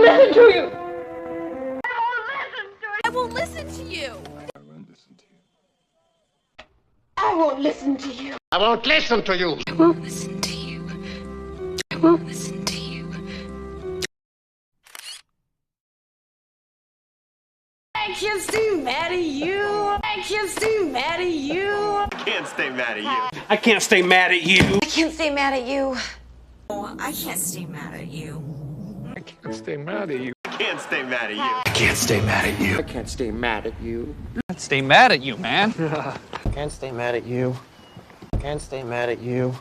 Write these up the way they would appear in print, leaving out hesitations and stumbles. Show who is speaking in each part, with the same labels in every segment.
Speaker 1: won't listen to you.
Speaker 2: I won't listen to you.
Speaker 1: I won't listen to you.
Speaker 3: I won't listen to you.
Speaker 1: I won't listen to you. I won't listen to you.
Speaker 4: I can't stay mad at you. I can't stay mad at you.
Speaker 5: Can't stay mad at you.
Speaker 6: I can't stay mad at you.
Speaker 2: I can't stay mad at you.
Speaker 4: Oh, I can't stay mad at you.
Speaker 5: I can't stay mad at you. Can't stay mad at you.
Speaker 7: I can't stay mad at you.
Speaker 6: I can't stay mad at you.
Speaker 8: Can't stay mad at you, man.
Speaker 6: Can't stay mad at you. Can't stay mad at you.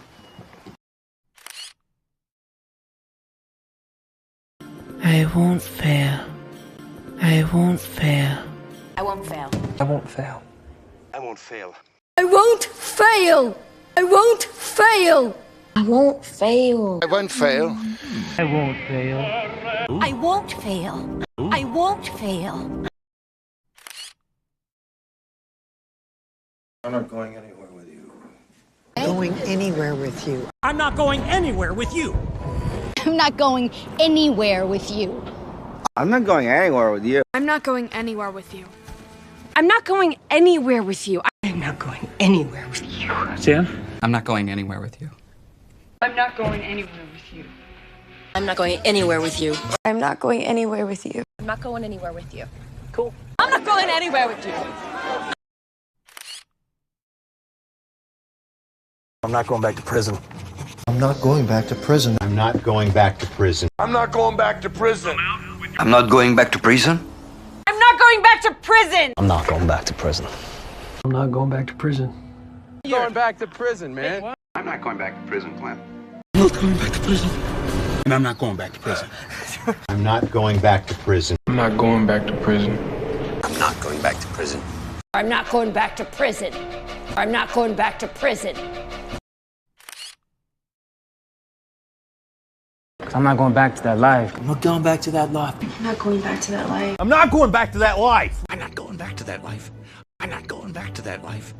Speaker 4: I won't fail. I won't fail.
Speaker 2: I won't fail.
Speaker 6: I won't fail.
Speaker 3: I won't fail.
Speaker 4: I won't fail. I won't fail.
Speaker 2: I won't fail.
Speaker 3: I won't fail.
Speaker 4: I won't fail.
Speaker 2: I won't fail. I won't fail.
Speaker 9: I'm not going anywhere with you.
Speaker 4: Going anywhere with you.
Speaker 8: I'm not going anywhere with you.
Speaker 2: I'm not going anywhere with you.
Speaker 6: I'm not going anywhere with you.
Speaker 1: I'm not going anywhere with you. I'm not going anywhere with you.
Speaker 4: I'm not going anywhere with you.
Speaker 8: Sam?
Speaker 6: I'm not going anywhere with you.
Speaker 1: I'm not going anywhere with you.
Speaker 4: I'm not going anywhere with you.
Speaker 1: I'm not going anywhere with you.
Speaker 2: I'm not going anywhere with you.
Speaker 4: Cool.
Speaker 1: I'm not going anywhere with you.
Speaker 7: I'm not going back to prison.
Speaker 9: I'm not going back to prison. I'm not going back to prison.
Speaker 5: I'm not going back to prison.
Speaker 9: I'm not going back to prison.
Speaker 1: I'm not going back to prison.
Speaker 7: I'm not going back to prison. I'm not going back to prison.
Speaker 6: Going back to prison, man.
Speaker 3: I'm not going back to prison, Clem.
Speaker 8: I'm not going back to prison. And I'm not going back to prison.
Speaker 9: I'm not going back to prison.
Speaker 7: I'm not going back to prison.
Speaker 9: I'm not going back to prison.
Speaker 4: I'm not going back to prison. I'm not going back to prison.
Speaker 6: I'm not going back to that life.
Speaker 8: I'm not going back to that life.
Speaker 1: I'm not going back to that life.
Speaker 8: I'm not going back to that life.
Speaker 7: I'm not going back to that life. I'm not going back to that life.